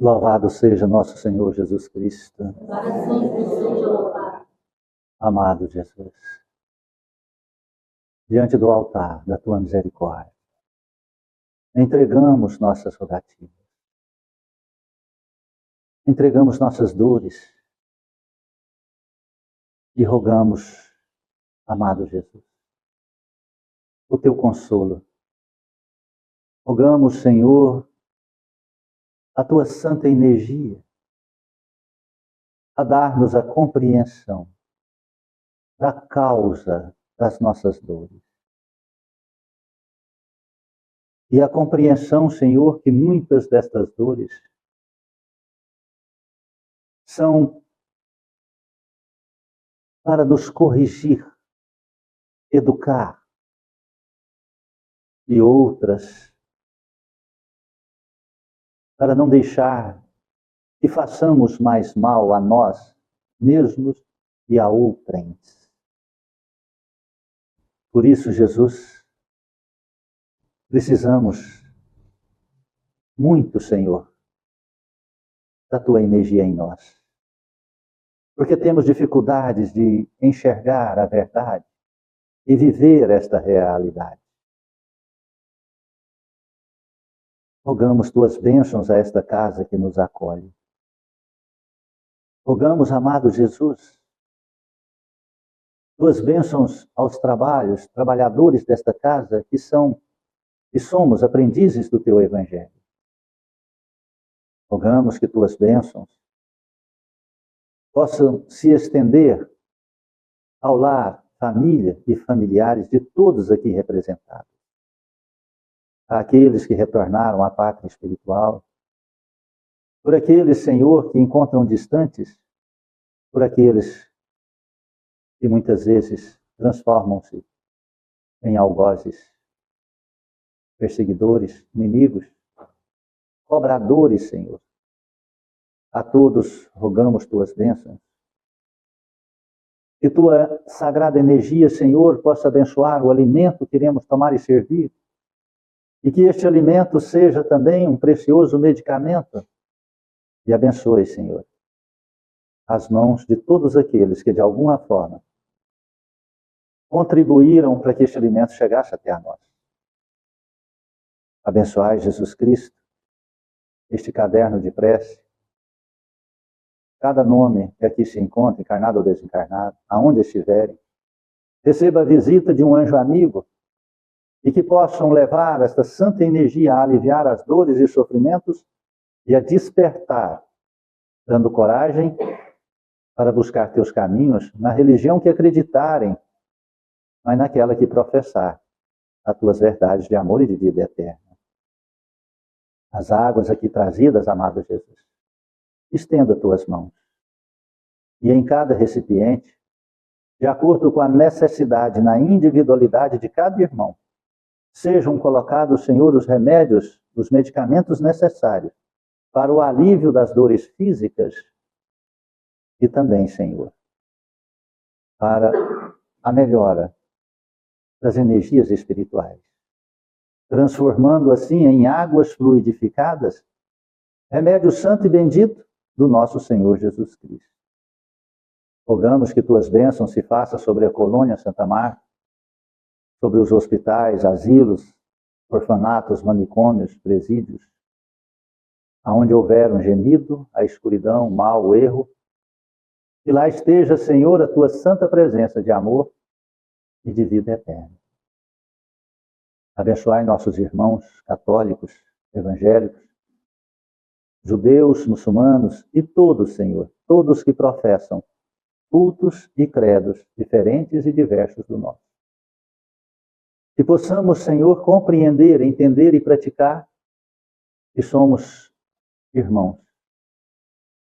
Louvado seja nosso Senhor Jesus Cristo. Para sempre seja louvado. Amado Jesus, diante do altar da tua misericórdia, entregamos nossas rogativas, entregamos nossas dores e rogamos, amado Jesus, o teu consolo. Rogamos, Senhor, a tua santa energia a dar-nos a compreensão da causa das nossas dores. E a compreensão, Senhor, que muitas destas dores são para nos corrigir, educar, e outras para não deixar que façamos mais mal a nós mesmos e a outrens. Por isso, Jesus, precisamos muito, Senhor, da tua energia em nós. Porque temos dificuldades de enxergar a verdade e viver esta realidade. Rogamos tuas bênçãos a esta casa que nos acolhe. Rogamos, amado Jesus, tuas bênçãos aos trabalhadores desta casa que somos aprendizes do teu Evangelho. Rogamos que tuas bênçãos possam se estender ao lar, família e familiares de todos aqui representados. Àqueles que retornaram à pátria espiritual, por aqueles, Senhor, que encontram distantes, por aqueles que muitas vezes transformam-se em algozes, perseguidores, inimigos, cobradores, Senhor. A todos rogamos tuas bênçãos. Que tua sagrada energia, Senhor, possa abençoar o alimento que iremos tomar e servir. E que este alimento seja também um precioso medicamento. E abençoe, Senhor, as mãos de todos aqueles que, de alguma forma, contribuíram para que este alimento chegasse até a nós. Abençoai, Jesus Cristo, este caderno de prece, cada nome que aqui se encontra, encarnado ou desencarnado, aonde estiverem, receba a visita de um anjo amigo e que possam levar esta santa energia a aliviar as dores e sofrimentos e a despertar, dando coragem para buscar teus caminhos na religião que acreditarem, mas naquela que professar as tuas verdades de amor e de vida eterna. As águas aqui trazidas, amado Jesus, estenda tuas mãos. E em cada recipiente, de acordo com a necessidade, na individualidade de cada irmão, sejam colocados, Senhor, os remédios, os medicamentos necessários para o alívio das dores físicas e também, Senhor, para a melhora das energias espirituais, transformando assim em águas fluidificadas, remédio santo e bendito do nosso Senhor Jesus Cristo. Rogamos que tuas bênçãos se façam sobre a colônia Santa Marta, sobre os hospitais, asilos, orfanatos, manicômios, presídios, aonde houver um gemido, a escuridão, o mal, o erro, que lá esteja, Senhor, a tua santa presença de amor e de vida eterna. Abençoai nossos irmãos católicos, evangélicos, judeus, muçulmanos e todos, Senhor, todos que professam cultos e credos diferentes e diversos do nosso. Que possamos, Senhor, compreender, entender e praticar que somos irmãos,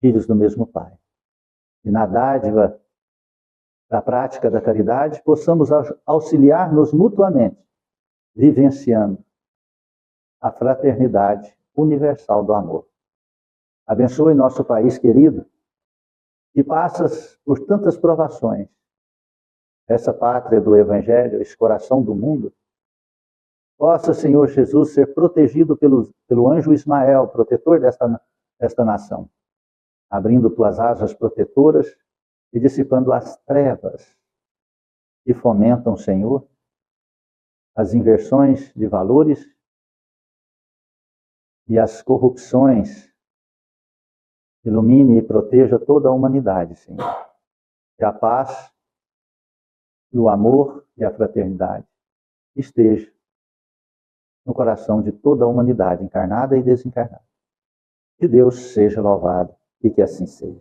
filhos do mesmo Pai. E na dádiva da prática da caridade, possamos auxiliar-nos mutuamente, vivenciando a fraternidade universal do amor. Abençoe nosso país querido, que passas por tantas provações. Essa pátria do Evangelho, esse coração do mundo, possa, Senhor Jesus, ser protegido pelo anjo Ismael, protetor esta nação, abrindo tuas asas protetoras e dissipando as trevas que fomentam, Senhor, as inversões de valores e as corrupções. Ilumine e proteja toda a humanidade, Senhor. Que a paz, e o amor e a fraternidade esteja no coração de toda a humanidade, encarnada e desencarnada. Que Deus seja louvado e que assim seja.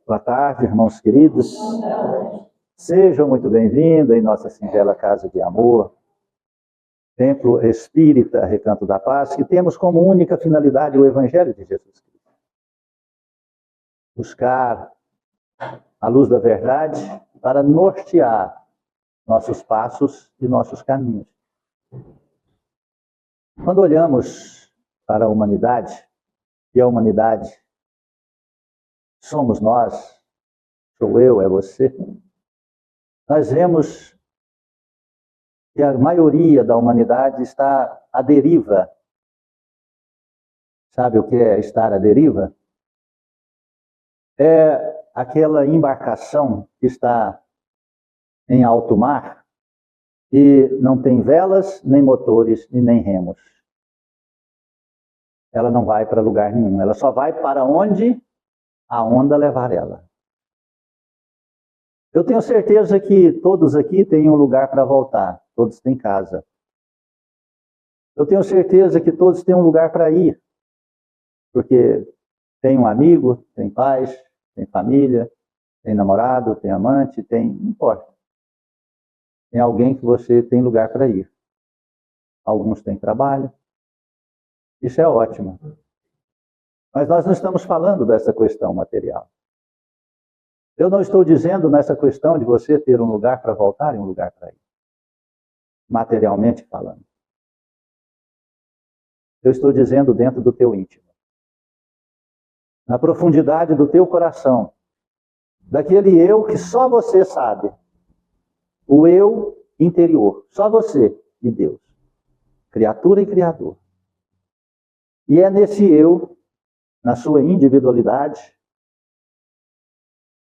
Boa tarde, irmãos queridos. Sejam muito bem-vindos em nossa singela casa de amor, Templo Espírita Recanto da Paz, que temos como única finalidade o Evangelho de Jesus Cristo. Buscar a luz da verdade para nortear nossos passos e nossos caminhos. Quando olhamos para a humanidade, e a humanidade somos nós, sou eu, é você, nós vemos que a maioria da humanidade está à deriva. Sabe o que é estar à deriva? É aquela embarcação que está em alto mar e não tem velas, nem motores e nem remos. Ela não vai para lugar nenhum, ela só vai para onde a onda levar ela. Eu tenho certeza que todos aqui têm um lugar para voltar, todos têm casa. Eu tenho certeza que todos têm um lugar para ir, porque tem um amigo, tem pais, tem família, tem namorado, tem amante, não importa. Tem alguém que você tem lugar para ir. Alguns têm trabalho. Isso é ótimo. Mas nós não estamos falando dessa questão material. Eu não estou dizendo nessa questão de você ter um lugar para voltar e um lugar para ir. Materialmente falando. Eu estou dizendo dentro do teu íntimo. Na profundidade do teu coração. Daquele eu que só você sabe. O eu interior. Só você e Deus. Criatura e Criador. E é nesse eu, na sua individualidade,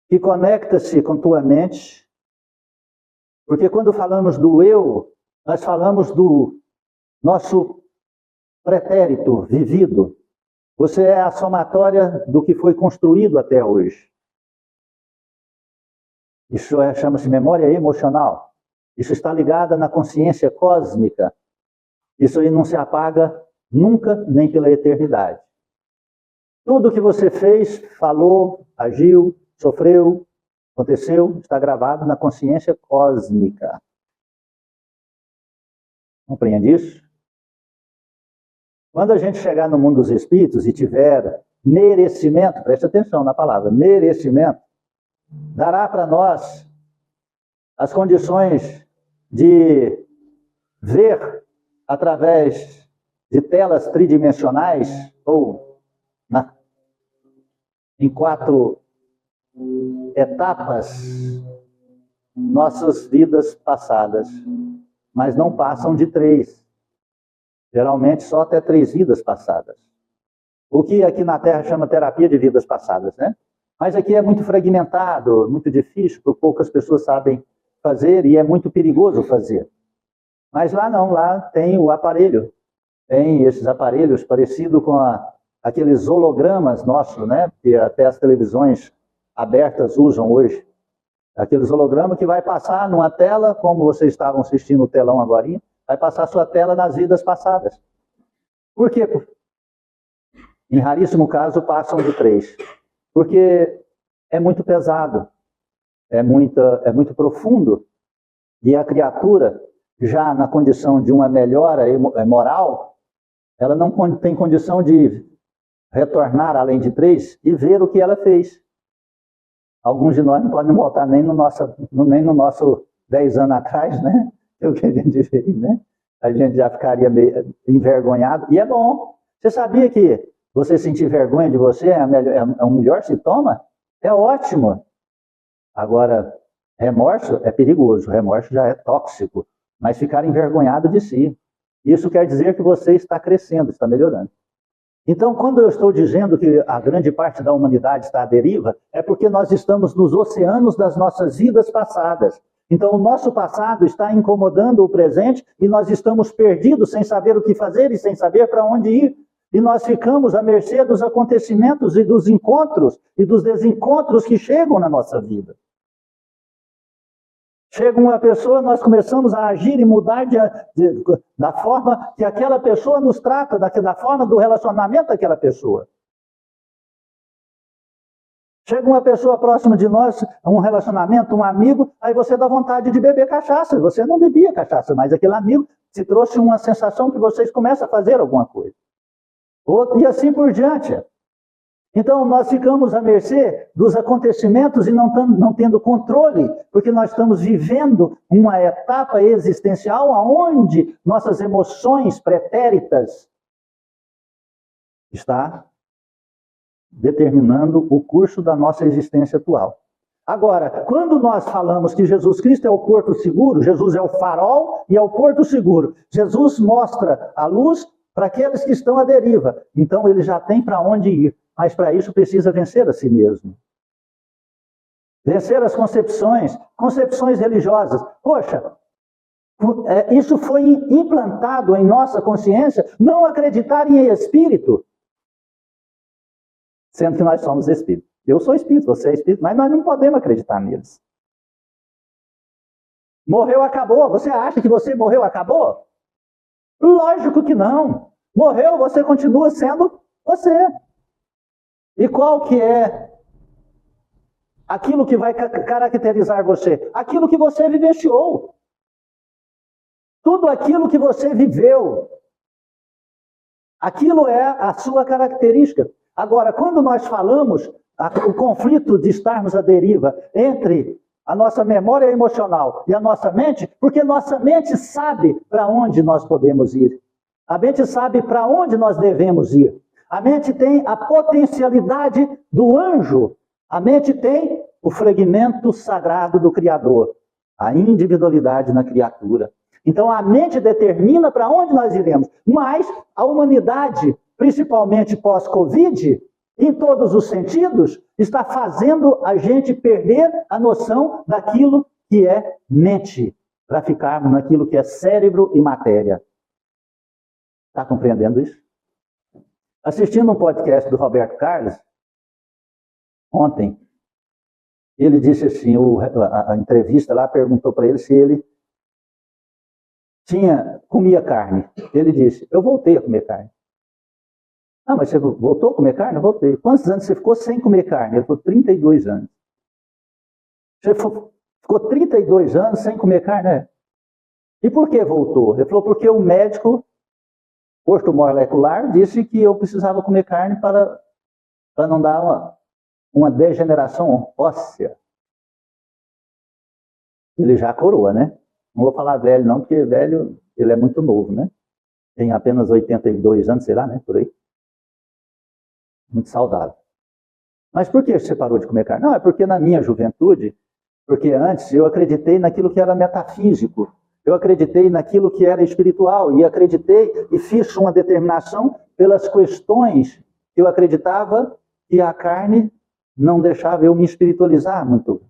que conecta-se com tua mente. Porque quando falamos do eu, nós falamos do nosso pretérito vivido. Você é a somatória do que foi construído até hoje. Isso chama-se memória emocional. Isso está ligado na consciência cósmica. Isso aí não se apaga nunca, nem pela eternidade. Tudo que você fez, falou, agiu, sofreu, aconteceu, está gravado na consciência cósmica. Compreende isso? Quando a gente chegar no mundo dos espíritos e tiver merecimento, preste atenção na palavra, merecimento, dará para nós as condições de ver através de telas tridimensionais ou em 4 etapas nossas vidas passadas, mas não passam de 3. Geralmente só até 3 vidas passadas. O que aqui na Terra chama terapia de vidas passadas, né? Mas aqui é muito fragmentado, muito difícil, porque poucas pessoas sabem fazer e é muito perigoso fazer. Mas lá não, lá tem o aparelho. Tem esses aparelhos parecidos com aqueles hologramas nossos, né? Que até as televisões abertas usam hoje. Aqueles hologramas que vai passar numa tela, como vocês estavam assistindo o telão agora, vai passar a sua tela nas vidas passadas. Por quê? Em raríssimo caso passam de 3. Porque é muito pesado, é muito profundo. E a criatura, já na condição de uma melhora moral, ela não tem condição de retornar além de 3 e ver o que ela fez. Alguns de nós não podem voltar nem no nosso 10 anos atrás, né? É o que a gente fez, né? A gente já ficaria meio envergonhado. E é bom. Você sabia que você sentir vergonha de você é o melhor sintoma? É ótimo. Agora, remorso é perigoso. Remorso já é tóxico. Mas ficar envergonhado de si. Isso quer dizer que você está crescendo, está melhorando. Então, quando eu estou dizendo que a grande parte da humanidade está à deriva, é porque nós estamos nos oceanos das nossas vidas passadas. Então, o nosso passado está incomodando o presente e nós estamos perdidos sem saber o que fazer e sem saber para onde ir. E nós ficamos à mercê dos acontecimentos e dos encontros e dos desencontros que chegam na nossa vida. Chega uma pessoa, nós começamos a agir e mudar da forma que aquela pessoa nos trata, da forma do relacionamento daquela pessoa. Chega uma pessoa próxima de nós, um relacionamento, um amigo, aí você dá vontade de beber cachaça. Você não bebia cachaça, mas aquele amigo te trouxe uma sensação que vocês começam a fazer alguma coisa. E assim por diante. Então, nós ficamos à mercê dos acontecimentos e não tendo controle, porque nós estamos vivendo uma etapa existencial onde nossas emoções pretéritas estão determinando o curso da nossa existência atual. Agora, quando nós falamos que Jesus Cristo é o porto seguro, Jesus é o farol e é o porto seguro. Jesus mostra a luz para aqueles que estão à deriva. Então, ele já tem para onde ir. Mas para isso precisa vencer a si mesmo. Vencer as concepções religiosas. Poxa, isso foi implantado em nossa consciência, não acreditar em espírito. Sendo que nós somos espírito. Eu sou espírito, você é espírito, mas nós não podemos acreditar neles. Morreu, acabou. Você acha que você morreu, acabou? Lógico que não. Morreu, você continua sendo você. E qual que é aquilo que vai caracterizar você? Aquilo que você vivenciou. Tudo aquilo que você viveu. Aquilo é a sua característica. Agora, quando nós falamos o conflito de estarmos à deriva entre a nossa memória emocional e a nossa mente, porque nossa mente sabe para onde nós podemos ir. A mente sabe para onde nós devemos ir. A mente tem a potencialidade do anjo. A mente tem o fragmento sagrado do Criador. A individualidade na criatura. Então a mente determina para onde nós iremos. Mas a humanidade, principalmente pós-Covid, em todos os sentidos, está fazendo a gente perder a noção daquilo que é mente. Para ficarmos naquilo que é cérebro e matéria. Está compreendendo isso? Assistindo um podcast do Roberto Carlos, ontem, ele disse assim, a entrevista lá perguntou para ele se ele comia carne. Ele disse, eu voltei a comer carne. Ah, mas você voltou a comer carne? Eu voltei. Quantos anos você ficou sem comer carne? Ele falou, 32 anos. Você ficou 32 anos sem comer carne? É. E por que voltou? Ele falou, porque o médico ortomolecular disse que eu precisava comer carne para não dar uma degeneração óssea. Ele já coroa, né? Não vou falar velho não, porque velho, ele é muito novo, né? Tem apenas 82 anos, sei lá, né? Por aí. Muito saudável. Mas por que você parou de comer carne? Não, é porque na minha juventude, porque antes eu acreditei naquilo que era metafísico. Eu acreditei naquilo que era espiritual e acreditei e fiz uma determinação pelas questões que eu acreditava que a carne não deixava eu me espiritualizar muito.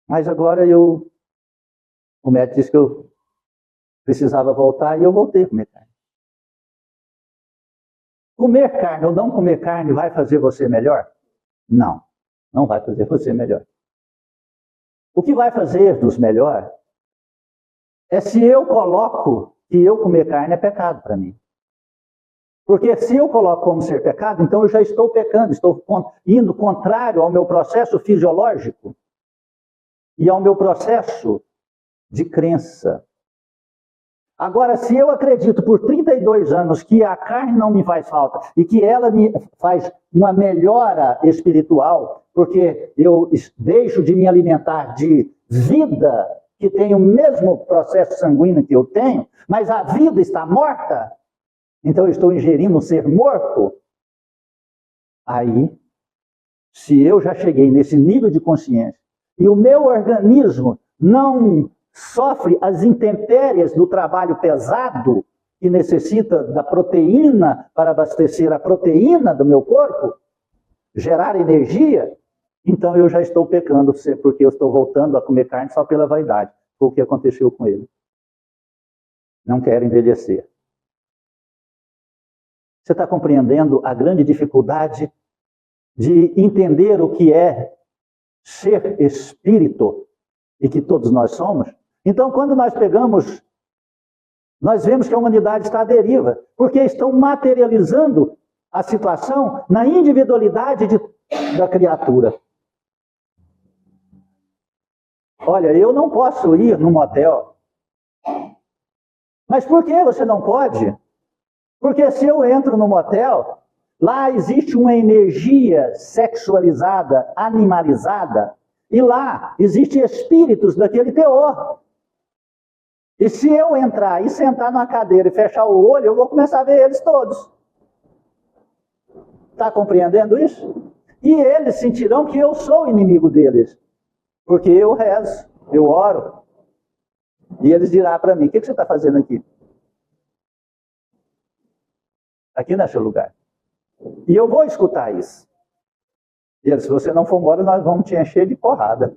Mas agora o médico disse que eu precisava voltar e eu voltei a comer carne. Comer carne ou não comer carne vai fazer você melhor? Não, não vai fazer você melhor. O que vai fazer-nos melhor é se eu coloco que eu comer carne é pecado para mim. Porque se eu coloco como ser pecado, então eu já estou pecando, estou indo contrário ao meu processo fisiológico e ao meu processo de crença. Agora, se eu acredito por 32 anos que a carne não me faz falta e que ela me faz uma melhora espiritual, porque eu deixo de me alimentar de vida que tem o mesmo processo sanguíneo que eu tenho, mas a vida está morta, então eu estou ingerindo um ser morto. Aí, se eu já cheguei nesse nível de consciência e o meu organismo não sofre as intempéries do trabalho pesado que necessita da proteína para abastecer a proteína do meu corpo, gerar energia, então eu já estou pecando, porque eu estou voltando a comer carne só pela vaidade. Foi o que aconteceu com ele. Não quero envelhecer. Você está compreendendo a grande dificuldade de entender o que é ser espírito e que todos nós somos? Então, quando nós pegamos, nós vemos que a humanidade está à deriva, porque estão materializando a situação na individualidade da criatura. Olha, eu não posso ir num motel. Mas por que você não pode? Porque se eu entro no motel, lá existe uma energia sexualizada, animalizada, e lá existem espíritos daquele teor. E se eu entrar e sentar numa cadeira e fechar o olho, eu vou começar a ver eles todos. Está compreendendo isso? E eles sentirão que eu sou inimigo deles. Porque eu rezo, eu oro. E eles dirão para mim, o que você está fazendo aqui? Aqui não é seu lugar. E eu vou escutar isso. E eles, se você não for embora, nós vamos te encher de porrada.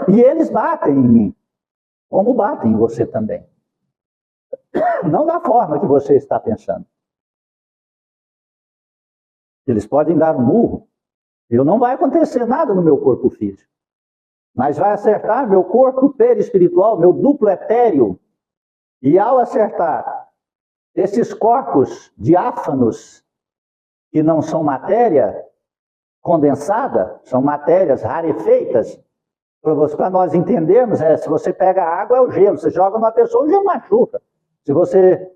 E eles batem em mim, como batem em você também. Não da forma que você está pensando. Eles podem dar um murro. Não vai acontecer nada no meu corpo físico. Mas vai acertar meu corpo perispiritual, meu duplo etéreo. E ao acertar esses corpos diáfanos, que não são matéria condensada, são matérias rarefeitas, para nós entendermos, se você pega a água, é o gelo. Você joga numa pessoa, o gelo machuca. Se você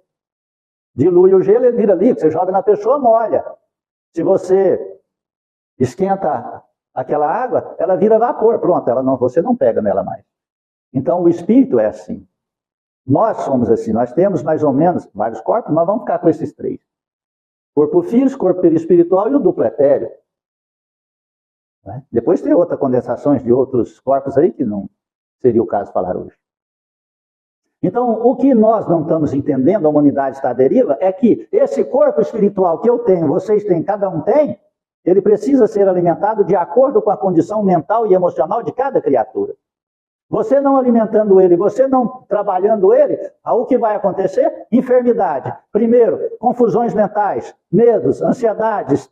dilui o gelo, ele vira líquido. Você joga na pessoa, molha. Se você esquenta aquela água, ela vira vapor. Pronto, você não pega nela mais. Então, o espírito é assim. Nós somos assim. Nós temos mais ou menos vários corpos, nós vamos ficar com esses três. Corpo físico, corpo perispiritual e o duplo etéreo. Depois tem outras condensações de outros corpos aí, que não seria o caso falar hoje. Então, o que nós não estamos entendendo, a humanidade está à deriva, é que esse corpo espiritual que eu tenho, vocês têm, cada um tem, ele precisa ser alimentado de acordo com a condição mental e emocional de cada criatura. Você não alimentando ele, você não trabalhando ele, o que vai acontecer? Enfermidade. Primeiro, confusões mentais, medos, ansiedades,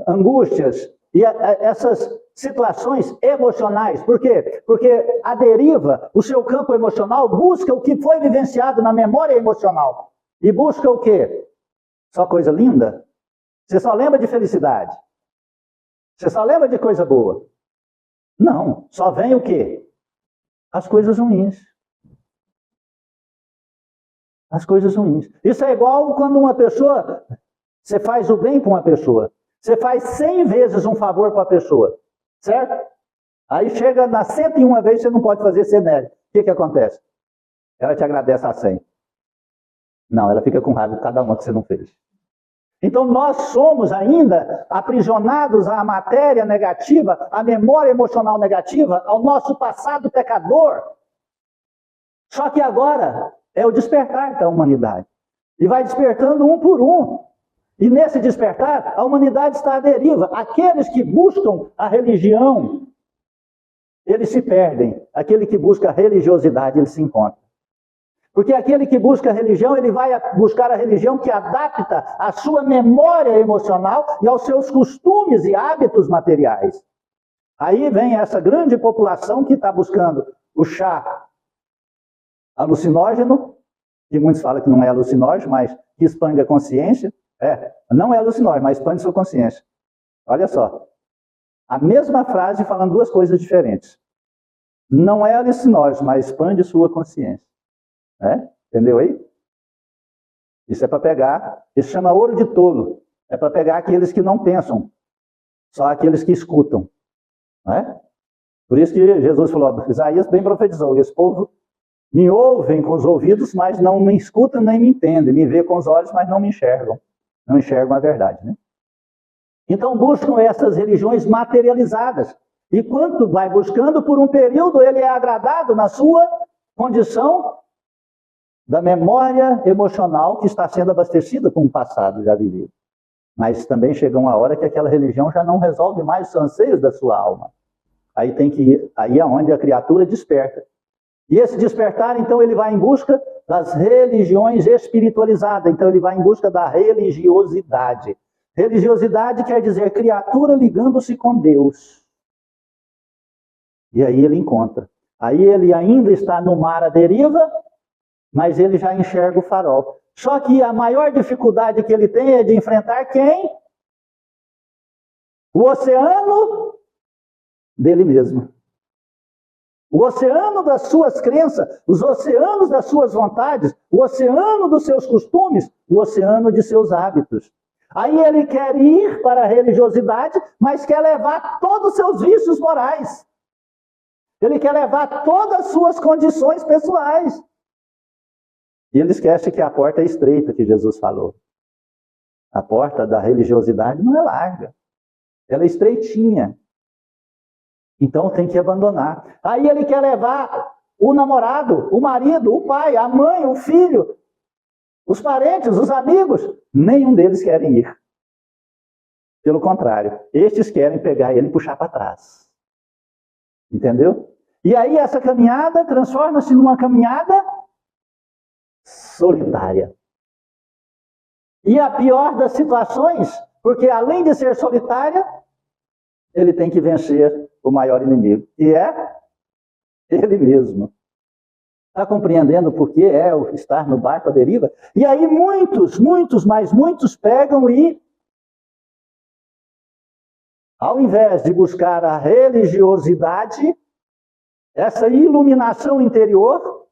angústias, e essas situações emocionais. Por quê? Porque a deriva, o seu campo emocional, busca o que foi vivenciado na memória emocional. E busca o quê? Só coisa linda? Você só lembra de felicidade? Você só lembra de coisa boa? Não, só vem o quê? As coisas ruins. As coisas ruins. Isso é igual quando uma pessoa, você faz o bem para uma pessoa. Você faz 100 vezes um favor para a pessoa, certo? Aí chega na 101 vez, você não pode fazer 100 nela. O que acontece? Ela te agradece a 100. Não, ela fica com raiva de cada uma que você não fez. Então nós somos ainda aprisionados à matéria negativa, à memória emocional negativa, ao nosso passado pecador. Só que agora é o despertar da humanidade. E vai despertando um por um. E nesse despertar, a humanidade está à deriva. Aqueles que buscam a religião, eles se perdem. Aquele que busca a religiosidade, ele se encontra. Porque aquele que busca a religião, ele vai buscar a religião que adapta à sua memória emocional e aos seus costumes e hábitos materiais. Aí vem essa grande população que está buscando o chá alucinógeno, que muitos falam que não é alucinógeno, mas que expande a consciência. Não é alucinógeno, mas expande sua consciência. Olha só. A mesma frase falando duas coisas diferentes. Não é alucinógeno, mas expande sua consciência. Entendeu aí? Isso é para pegar, isso chama ouro de tolo. É para pegar aqueles que não pensam, só aqueles que escutam. Por isso que Jesus falou, Isaías bem profetizou, esse povo me ouvem com os ouvidos, mas não me escutam nem me entendem, me vê com os olhos, mas não me enxergam. Não enxergam a verdade, né? Então buscam essas religiões materializadas. E quanto vai buscando, por um período ele é agradado na sua condição da memória emocional que está sendo abastecida com o passado já vivido. Mas também chega uma hora que aquela religião já não resolve mais os anseios da sua alma. Aí tem que ir, aí é onde a criatura desperta. E esse despertar, então, ele vai em busca das religiões espiritualizadas. Então, ele vai em busca da religiosidade. Religiosidade quer dizer criatura ligando-se com Deus. E aí ele encontra. Aí ele ainda está no mar à deriva, mas ele já enxerga o farol. Só que a maior dificuldade que ele tem é de enfrentar quem? O oceano dele mesmo. O oceano das suas crenças, os oceanos das suas vontades, o oceano dos seus costumes, o oceano de seus hábitos. Aí ele quer ir para a religiosidade, mas quer levar todos os seus vícios morais. Ele quer levar todas as suas condições pessoais. E ele esquece que a porta é estreita, que Jesus falou. A porta da religiosidade não é larga. Ela é estreitinha. Então tem que abandonar. Aí ele quer levar o namorado, o marido, o pai, a mãe, o filho, os parentes, os amigos. Nenhum deles querem ir. Pelo contrário, estes querem pegar ele e puxar para trás. Entendeu? E aí essa caminhada transforma-se numa caminhada solitária. E a pior das situações, porque além de ser solitária, ele tem que vencer o maior inimigo, que é ele mesmo. Está compreendendo por que é o estar no barco à deriva? E aí muitos pegam e, ao invés de buscar a religiosidade, essa iluminação interior,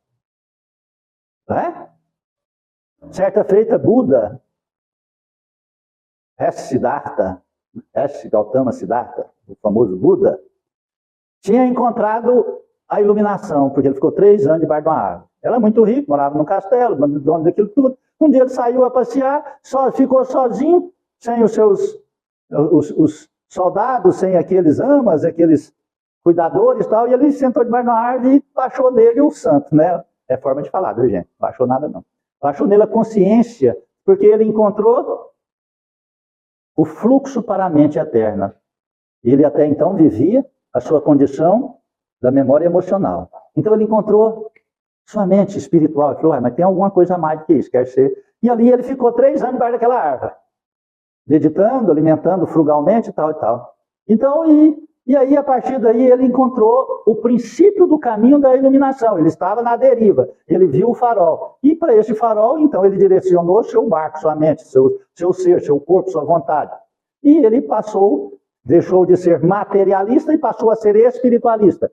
né? Certa feita, Buda, Gautama Siddhartha, o famoso Buda, tinha encontrado a iluminação, porque ele ficou 3 anos debaixo de uma árvore. Ela é muito rico, morava num castelo, dono daquilo tudo. Um dia ele saiu a passear, ficou sozinho, sem os seus os soldados, sem aqueles amas, aqueles cuidadores e tal, e ele sentou debaixo de uma árvore e baixou nele o santo, né? É forma de falar, viu, gente? Baixou nada não. Baixou nele a consciência, porque ele encontrou o fluxo para a mente eterna. Ele até então vivia a sua condição da memória emocional. Então ele encontrou sua mente espiritual. Ele falou, mas tem alguma coisa a mais do que isso, quer ser. E ali ele ficou 3 anos debaixo daquela árvore, meditando, alimentando frugalmente e tal e tal. Então, e aí a partir daí ele encontrou o princípio do caminho da iluminação. Ele estava na deriva, ele viu o farol. E para esse farol, então, ele direcionou seu barco, sua mente, seu ser, seu corpo, sua vontade. E ele deixou de ser materialista e passou a ser espiritualista.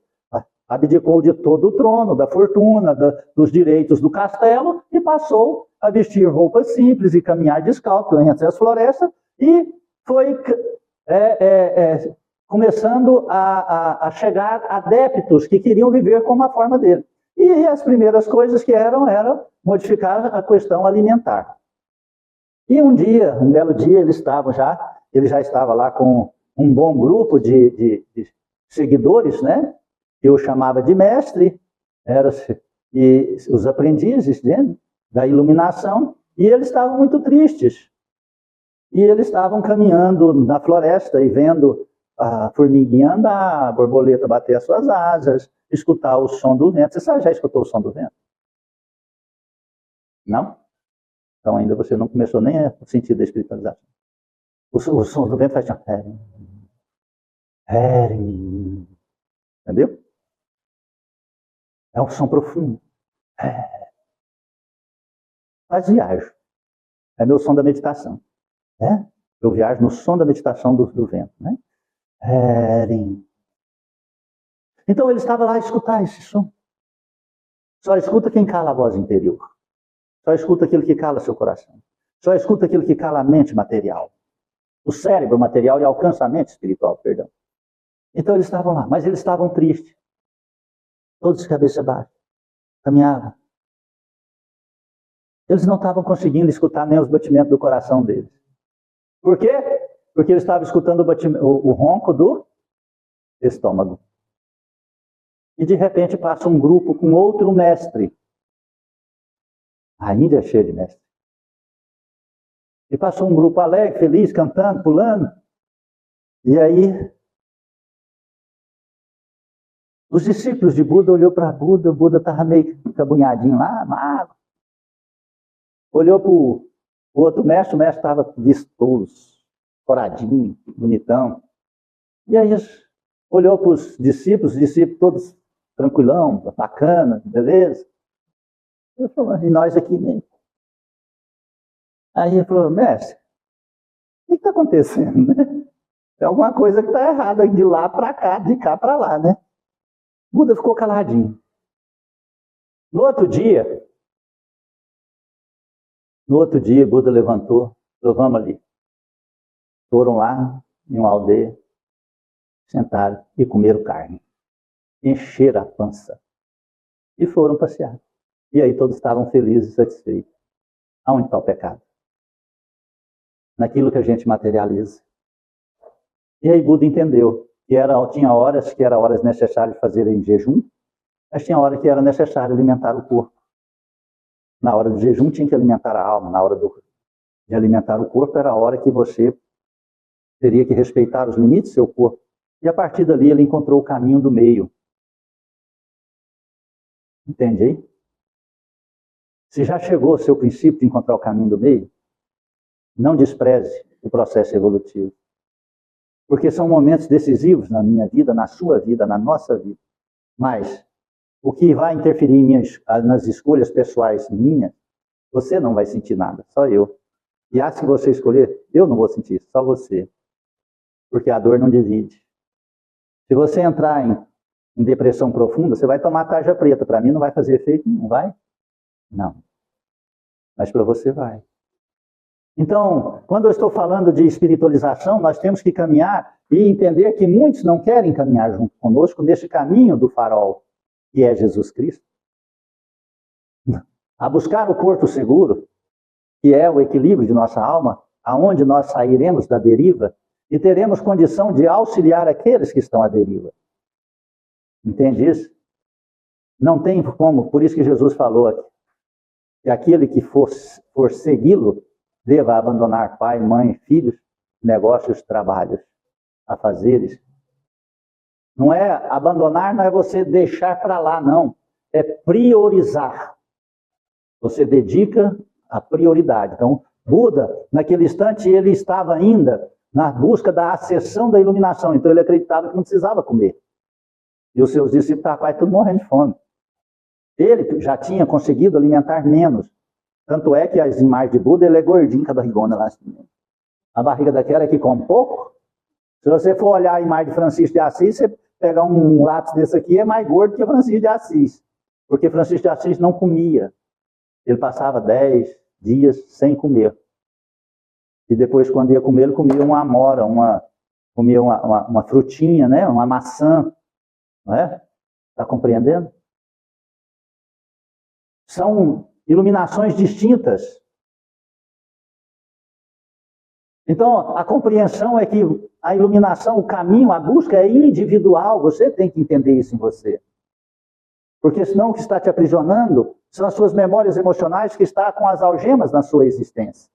Abdicou de todo o trono, da fortuna, dos direitos do castelo e passou a vestir roupas simples e caminhar descalço entre as florestas e foi começando a chegar adeptos que queriam viver como a forma dele. E as primeiras coisas que eram modificar a questão alimentar. E um belo dia, ele já estava lá com um bom grupo de seguidores, né? Que eu chamava de mestre, e os aprendizes da iluminação, e eles estavam muito tristes. E eles estavam caminhando na floresta e vendo a formiguinha andar, a borboleta bater as suas asas, escutar o som do vento. Você já escutou o som do vento? Não? Então ainda você não começou nem a sentir da espiritualização. O som do vento faz assim, entendeu? É um som profundo. Mas viajo. É meu som da meditação. Né? Eu viajo no som da meditação do vento. Né? Então ele estava lá a escutar esse som. Só escuta quem cala a voz interior. Só escuta aquilo que cala seu coração. Só escuta aquilo que cala a mente material. O cérebro material e alcança a mente espiritual, perdão. Então eles estavam lá, mas eles estavam tristes. Todos de cabeça baixa. Caminhavam. Eles não estavam conseguindo escutar nem os batimentos do coração deles. Por quê? Porque eles estavam escutando o ronco do estômago. E de repente passa um grupo com outro mestre. A Índia é cheia de mestres. E passou um grupo alegre, feliz, cantando, pulando. E aí, os discípulos de Buda olhou para Buda, o Buda estava meio cabunhadinho lá, magro. Olhou para o outro mestre, o mestre estava vistoso, coradinho, bonitão. E aí olhou para os discípulos todos tranquilão, bacana, beleza. Eu falei, e nós aqui mesmo. Aí ele falou, mestre, o que está acontecendo, né? Tem alguma coisa que está errada de lá para cá, de cá para lá, né? Buda ficou caladinho. No outro dia, Buda levantou, falou, vamos ali. Foram lá em uma aldeia, sentaram e comeram carne. Encheram a pança. E foram passear. E aí todos estavam felizes e satisfeitos. Aonde está o pecado? Naquilo que a gente materializa. E aí Buda entendeu que tinha horas que eram horas necessárias de fazer em jejum, mas tinha hora que era necessário alimentar o corpo. Na hora do jejum tinha que alimentar a alma, na hora de alimentar o corpo era a hora que você teria que respeitar os limites do seu corpo. E a partir dali ele encontrou o caminho do meio. Entende aí? Se já chegou ao seu princípio de encontrar o caminho do meio, não despreze o processo evolutivo. Porque são momentos decisivos na minha vida, na sua vida, na nossa vida. Mas o que vai interferir nas escolhas pessoais minhas, você não vai sentir nada, só eu. E se você escolher, eu não vou sentir, só você. Porque a dor não divide. Se você entrar em depressão profunda, você vai tomar tarja preta. Para mim não vai fazer efeito, não vai? Não. Mas para você vai. Então, quando eu estou falando de espiritualização, nós temos que caminhar e entender que muitos não querem caminhar junto conosco nesse caminho do farol, que é Jesus Cristo. A buscar o porto seguro, que é o equilíbrio de nossa alma, aonde nós sairemos da deriva e teremos condição de auxiliar aqueles que estão à deriva. Entende isso? Não tem como, por isso que Jesus falou aqui, que aquele que for segui-lo, deva abandonar pai, mãe, filhos, negócios, trabalhos, afazeres. Não é abandonar, não é você deixar para lá, não. É priorizar. Você dedica a prioridade. Então, Buda, naquele instante, ele estava ainda na busca da acessão da iluminação. Então, ele acreditava que não precisava comer. E os seus discípulos estavam quase tudo morrendo de fome. Ele já tinha conseguido alimentar menos. Tanto é que as imagens de Buda, ele é gordinho com a barrigona lá. A barriga daquela é que come pouco. Se você for olhar a imagem de Francisco de Assis, você pegar um lápis desse aqui, é mais gordo que Francisco de Assis. Porque Francisco de Assis não comia. Ele passava 10 dias sem comer. E depois, quando ia comer, ele comia uma amora, comia uma frutinha, né? Uma maçã. Não é? Está compreendendo? São iluminações distintas. Então, a compreensão é que a iluminação, o caminho, a busca é individual. Você tem que entender isso em você. Porque senão o que está te aprisionando são as suas memórias emocionais que estão com as algemas na sua existência.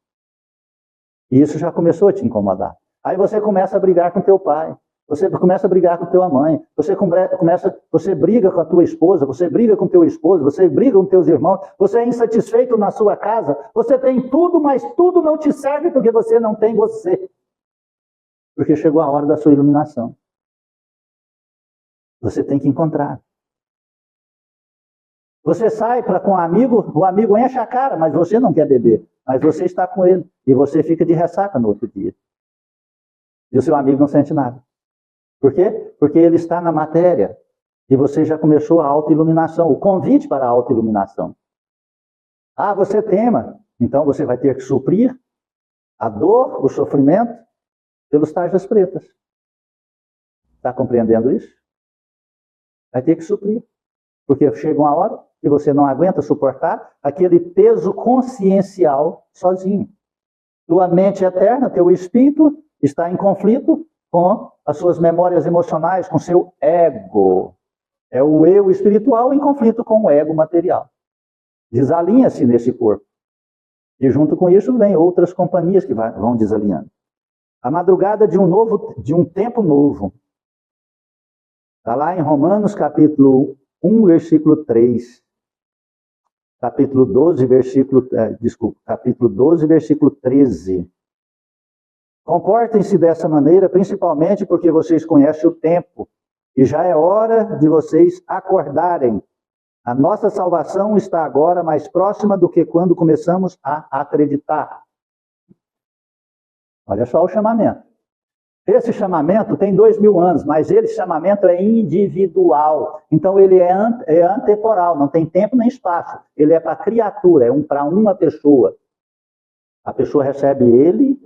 E isso já começou a te incomodar. Aí você começa a brigar com teu pai. Você começa a brigar com tua mãe, você briga com a tua esposa, você briga com teu esposo, você briga com teus irmãos, você é insatisfeito na sua casa, você tem tudo, mas tudo não te serve porque você não tem você. Porque chegou a hora da sua iluminação. Você tem que encontrar. Você sai com um amigo, o amigo enche a cara, mas você não quer beber, mas você está com ele, e você fica de ressaca no outro dia. E o seu amigo não sente nada. Por quê? Porque ele está na matéria. E você já começou a autoiluminação, o convite para a autoiluminação. Você tema. Então você vai ter que suprir a dor, o sofrimento, pelos tarjas pretas. Está compreendendo isso? Vai ter que suprir. Porque chega uma hora que você não aguenta suportar aquele peso consciencial sozinho. Tua mente eterna, teu espírito, está em conflito com as suas memórias emocionais, com seu ego. É o eu espiritual em conflito com o ego material. desalinha-se nesse corpo. E junto com isso vem outras companhias que vão desalinhando. A madrugada de um tempo novo. Está lá em Romanos capítulo 1, versículo 3. Capítulo 12, capítulo 12, versículo 13. Comportem-se dessa maneira, principalmente porque vocês conhecem o tempo, e já é hora de vocês acordarem. A nossa salvação está agora mais próxima do que quando começamos a acreditar. Olha só o chamamento. Esse chamamento tem 2000 anos, mas esse chamamento é individual. Então ele é atemporal, não tem tempo nem espaço. Ele é para criatura, para uma pessoa. A pessoa recebe ele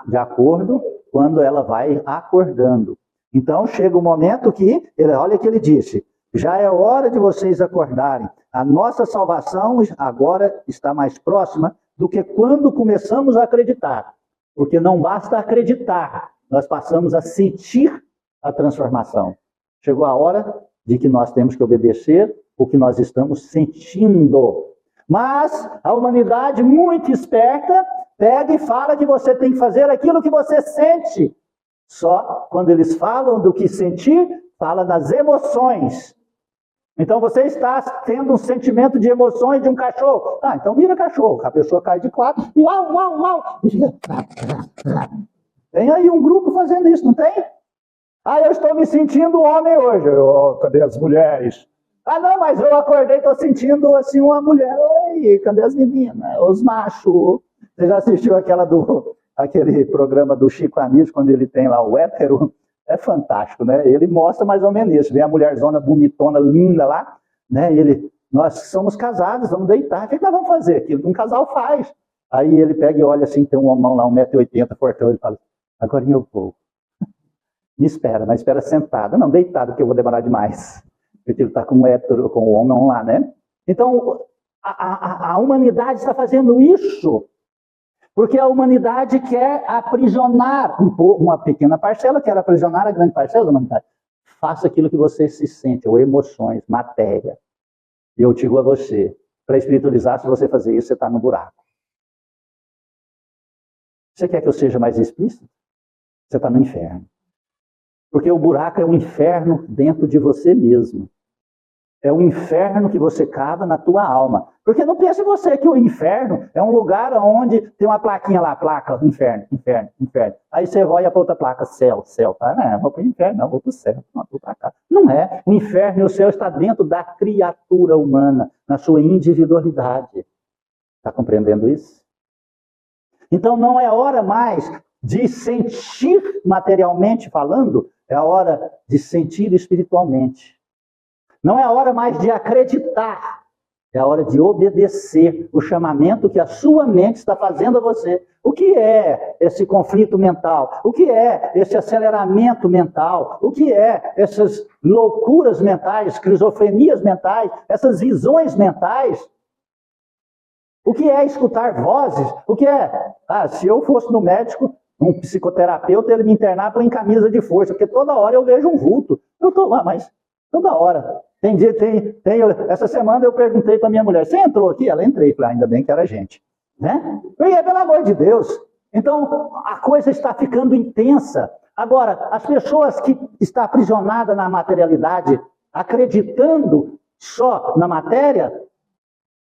de acordo quando ela vai acordando. Então chega o momento que, olha o que ele disse, já é hora de vocês acordarem. A nossa salvação agora está mais próxima do que quando começamos a acreditar. Porque não basta acreditar, nós passamos a sentir a transformação. Chegou a hora de que nós temos que obedecer o que nós estamos sentindo. Mas a humanidade muito esperta pega e fala que você tem que fazer aquilo que você sente. Só quando eles falam do que sentir, fala das emoções. Então você está tendo um sentimento de emoções de um cachorro. Então vira cachorro. A pessoa cai de quatro. Uau, uau, uau. Tem aí um grupo fazendo isso, não tem? Eu estou me sentindo homem hoje. Cadê as mulheres? Não, mas eu acordei, estou sentindo assim uma mulher. Oi, cadê as meninas? Os machos. Você já assistiu aquele programa do Chico Anísio, quando ele tem lá o hétero? É fantástico, né? Ele mostra mais ou menos isso. Vem a mulherzona bonitona, linda lá, né? Nós somos casados, vamos deitar. O que nós vamos fazer? Aquilo que um casal faz. Aí ele pega e olha assim, tem um homão lá, 1,80 m, fortão, ele fala, agora eu vou. Me espera, mas espera sentado. Não, deitado, porque eu vou demorar demais. Porque ele está com o homem lá, né? Então, a humanidade está fazendo isso. Porque a humanidade quer aprisionar uma pequena parcela, quer aprisionar a grande parcela da humanidade. Faça aquilo que você se sente, ou emoções, matéria. E eu digo a você, para espiritualizar, se você fazer isso, você está no buraco. Você quer que eu seja mais explícito? Você está no inferno. Porque o buraco é um inferno dentro de você mesmo. É um inferno que você cava na tua alma. Porque não pense você que o inferno é um lugar onde tem uma plaquinha lá, placa, inferno, inferno, inferno. Aí você olha para outra placa, céu, céu. Não, vou para o inferno, não, vou para o céu, não, vou para cá. Não é. O inferno e o céu está dentro da criatura humana, na sua individualidade. Está compreendendo isso? Então não é hora mais de sentir materialmente falando, é a hora de sentir espiritualmente. Não é a hora mais de acreditar, é a hora de obedecer o chamamento que a sua mente está fazendo a você. O que é esse conflito mental? O que é esse aceleramento mental? O que é essas loucuras mentais, esquizofrenias mentais, essas visões mentais? O que é escutar vozes? O que é? Se eu fosse no médico, um psicoterapeuta, ele me internar põe em camisa de força, porque toda hora eu vejo um vulto. Eu estou lá, mas toda hora. Essa semana eu perguntei para minha mulher, você entrou aqui? Ela entrei, falei, ainda bem que era gente. Né? E pelo amor de Deus. Então, a coisa está ficando intensa. Agora, as pessoas que estão aprisionadas na materialidade, acreditando só na matéria,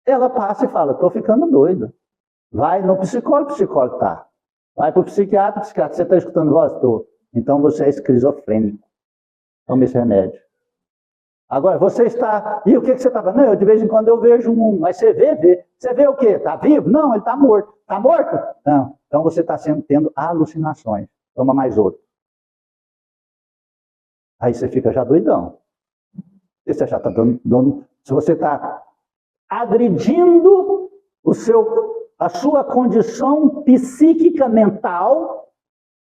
ela passa e fala, estou ficando doida. Vai no psicólogo, psicólogo tá. Vai para o psiquiatra, psiquiatra, você está escutando voz? Estou. Então você é esquizofrênico. Tome esse remédio. Agora, você está... E o que você está fazendo? Não, de vez em quando eu vejo um... Mas você vê. Você vê o quê? Está vivo? Não, ele está morto. Está morto? Não. Então você está tendo alucinações. Toma mais outro. Aí você fica já doidão. Você já está dando... Se você está agredindo a sua condição psíquica mental...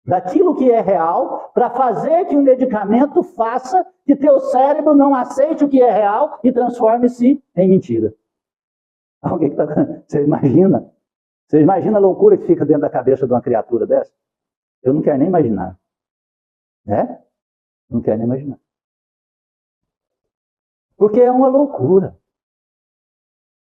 daquilo que é real, para fazer que o medicamento faça que teu cérebro não aceite o que é real e transforme-se em mentira. Alguém que Você imagina? Você imagina a loucura que fica dentro da cabeça de uma criatura dessa? Eu não quero nem imaginar. Né? Não quero nem imaginar. Porque é uma loucura.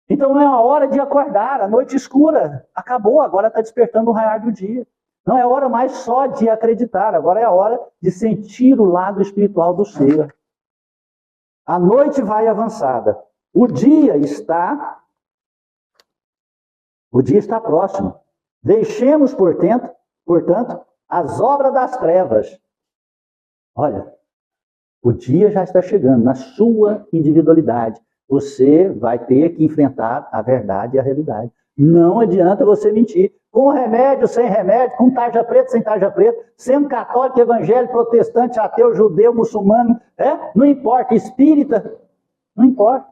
Então não é a hora de acordar, a noite escura acabou, agora está despertando o raiar do dia. Não é hora mais só de acreditar, agora é a hora de sentir o lado espiritual do ser. A noite vai avançada. O dia está próximo. Deixemos, portanto, as obras das trevas. Olha, o dia já está chegando na sua individualidade. Você vai ter que enfrentar a verdade e a realidade. Não adianta você mentir. Com remédio, sem remédio, com tarja preta, sem tarja preta, sendo católico, evangélico, protestante, ateu, judeu, muçulmano, não importa, espírita, não importa.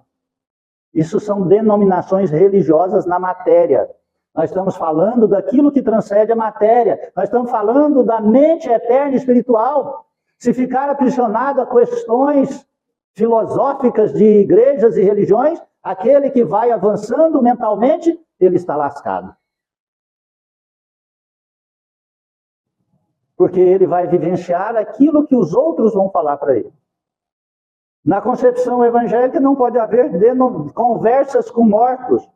Isso são denominações religiosas na matéria. Nós estamos falando daquilo que transcende a matéria. Nós estamos falando da mente eterna e espiritual. Se ficar aprisionado a questões filosóficas de igrejas e religiões, aquele que vai avançando mentalmente, ele está lascado. Porque ele vai vivenciar aquilo que os outros vão falar para ele. Na concepção evangélica não pode haver conversas com mortos.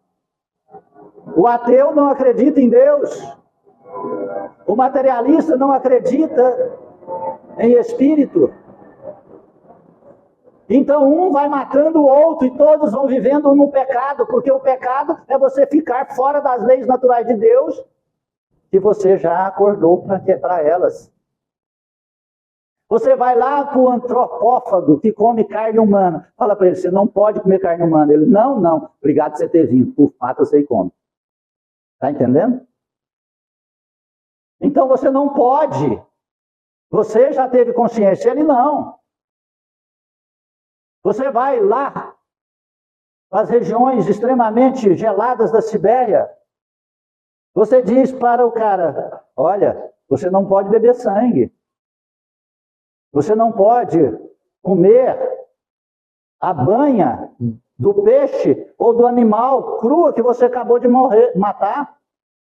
O ateu não acredita em Deus. O materialista não acredita em espírito. Então um vai matando o outro e todos vão vivendo no pecado, porque o pecado é você ficar fora das leis naturais de Deus, que você já acordou para elas. Você vai lá para o antropófago que come carne humana. Fala para ele, você não pode comer carne humana. Ele, não, obrigado por você ter vindo. Por fato, você come. Está entendendo? Então você não pode. Você já teve consciência, ele não. Você vai lá para as regiões extremamente geladas da Sibéria. Você diz para o cara, olha, você não pode beber sangue. Você não pode comer a banha do peixe ou do animal crua que você acabou de matar.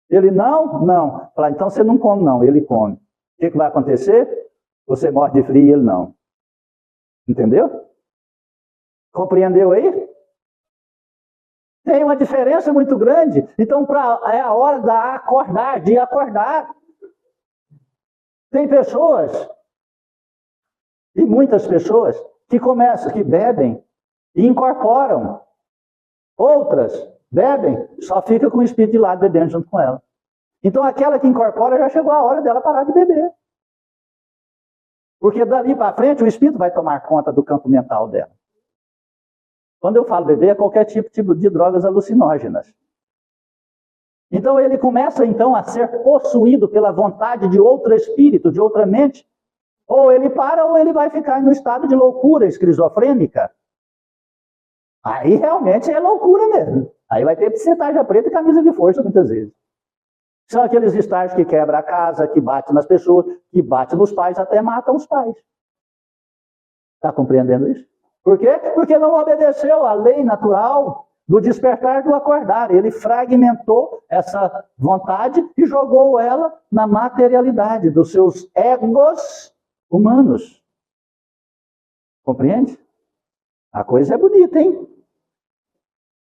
Ele, não. Fala, então você não come, não. Ele come. O que vai acontecer? Você morre de frio e ele não. Entendeu? Compreendeu aí? Tem uma diferença muito grande. Então, é a hora de acordar. Tem pessoas, e muitas pessoas, que bebem e incorporam. Outras bebem, só fica com o espírito de lado bebendo junto com ela. Então, aquela que incorpora, já chegou a hora dela parar de beber. Porque dali para frente, o espírito vai tomar conta do campo mental dela. Quando eu falo beber, é qualquer tipo de drogas alucinógenas. Então ele começa então a ser possuído pela vontade de outro espírito, de outra mente. Ou ele para, ou ele vai ficar no estado de loucura esquizofrênica. Aí realmente é loucura mesmo. Aí vai ter tarja preta e camisa de força muitas vezes. São aqueles estágios que quebra a casa, que bate nas pessoas, que bate nos pais, até matam os pais. Está compreendendo isso? Por quê? Porque não obedeceu à lei natural do despertar do acordar. Ele fragmentou essa vontade e jogou ela na materialidade dos seus egos humanos. Compreende? A coisa é bonita, hein?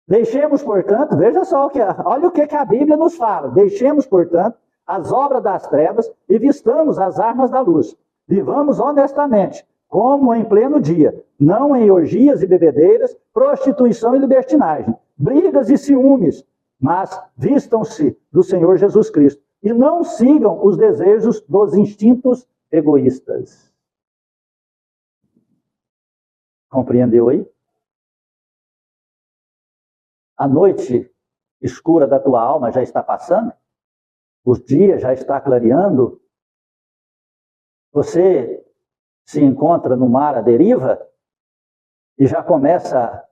Deixemos, portanto, veja só, olha o que a Bíblia nos fala. Deixemos, portanto, as obras das trevas e vistamos as armas da luz. Vivamos honestamente, como em pleno dia, não em orgias e bebedeiras, prostituição e libertinagem, brigas e ciúmes, mas vistam-se do Senhor Jesus Cristo e não sigam os desejos dos instintos egoístas. Compreendeu aí? A noite escura da tua alma já está passando? O dia já está clareando? Você se encontra no mar à deriva e já começa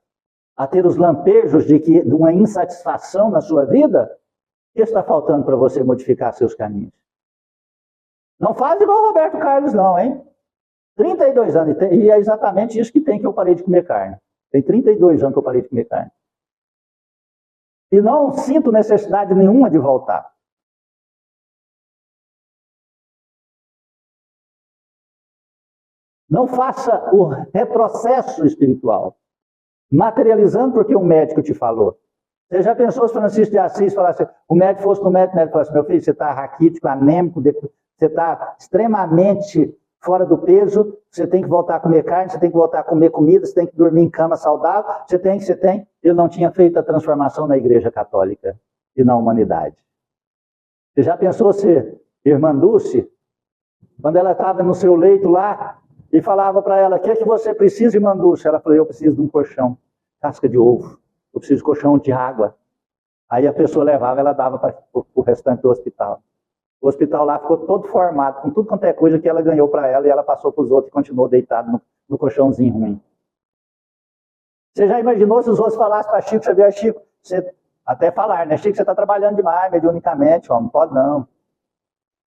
a ter os lampejos de uma insatisfação na sua vida? O que está faltando para você modificar seus caminhos? Não faz igual o Roberto Carlos não, hein? 32 anos, e é exatamente isso que eu parei de comer carne. Tem 32 anos que eu parei de comer carne. E não sinto necessidade nenhuma de voltar. Não faça o retrocesso espiritual, materializando porque um médico te falou. Você já pensou se Francisco de Assis falasse, o médico fosse no médico, o médico falasse, meu filho, você está raquítico, anêmico, você está extremamente fora do peso, você tem que voltar a comer carne, você tem que voltar a comer comida, você tem que dormir em cama saudável, você tem. Ele não tinha feito a transformação na Igreja Católica e na humanidade. Você já pensou se Irmã Dulce, quando ela estava no seu leito lá, e falava para ela, o que é que você precisa, Irmã Dulce? Ela falou, eu preciso de um colchão, casca de ovo. Eu preciso de colchão de água. Aí a pessoa levava, ela dava para o restante do hospital. O hospital lá ficou todo formado, com tudo quanto é coisa que ela ganhou para ela, e ela passou para os outros e continuou deitado no colchãozinho ruim. Você já imaginou se os outros falassem para Chico Xavier, Chico, você, até falar, né? Chico, você está trabalhando demais, mediunicamente, ó, não pode não.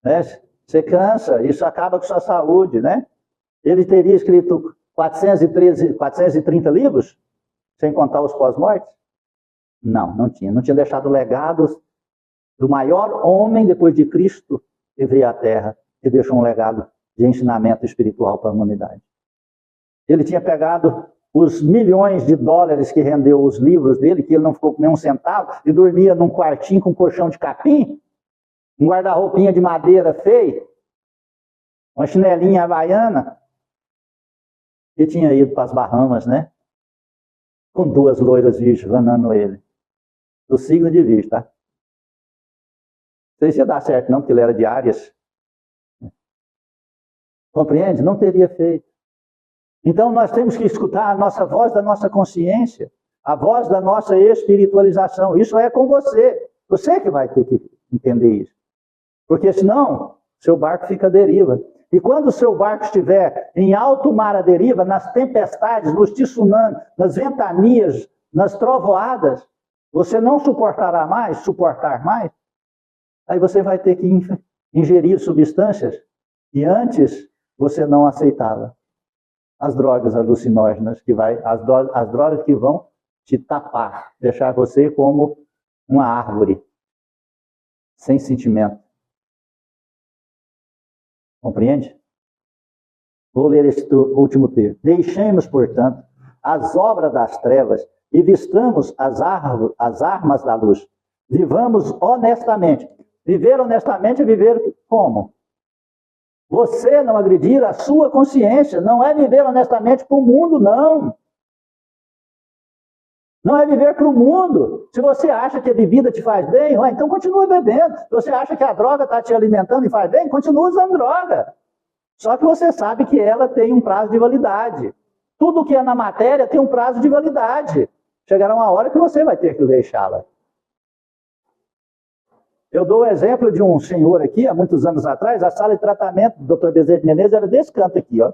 Né? Você cansa, isso acaba com sua saúde, né? Ele teria escrito 430 livros? Sem contar os pós-mortes? Não tinha. Não tinha deixado legados do maior homem depois de Cristo que veio à Terra e deixou um legado de ensinamento espiritual para a humanidade. Ele tinha pegado os milhões de dólares que rendeu os livros dele, que ele não ficou com nem um centavo, e dormia num quartinho com um colchão de capim, um guarda-roupinha de madeira feio, uma chinelinha havaiana, e tinha ido para as Bahamas, né? Com 2 loiras virgens vanando ele. Do signo de Virgem, tá? Não sei se ia dar certo não, porque ele era de Áries. Compreende? Não teria feito. Então nós temos que escutar a nossa voz da nossa consciência, a voz da nossa espiritualização. Isso é com você. Você que vai ter que entender isso. Porque senão, seu barco fica à deriva. E quando o seu barco estiver em alto mar à deriva, nas tempestades, nos tsunamis, nas ventanias, nas trovoadas, você não suportar mais, aí você vai ter que ingerir substâncias que antes você não aceitava. As drogas alucinógenas, as drogas que vão te tapar, deixar você como uma árvore, sem sentimento. Compreende? Vou ler este último texto. Deixemos, portanto, as obras das trevas e vistamos as armas da luz. Vivamos honestamente. Viver honestamente é viver como? Você não agredir a sua consciência. Não é viver honestamente para o mundo, não. Não é viver para o mundo. Se você acha que a bebida te faz bem, então continua bebendo. Se você acha que a droga está te alimentando e faz bem, continua usando droga. Só que você sabe que ela tem um prazo de validade. Tudo que é na matéria tem um prazo de validade. Chegará uma hora que você vai ter que deixá-la. Eu dou o exemplo de um senhor aqui, há muitos anos atrás, a sala de tratamento do Dr. Bezerra de Menezes era desse canto aqui, ó.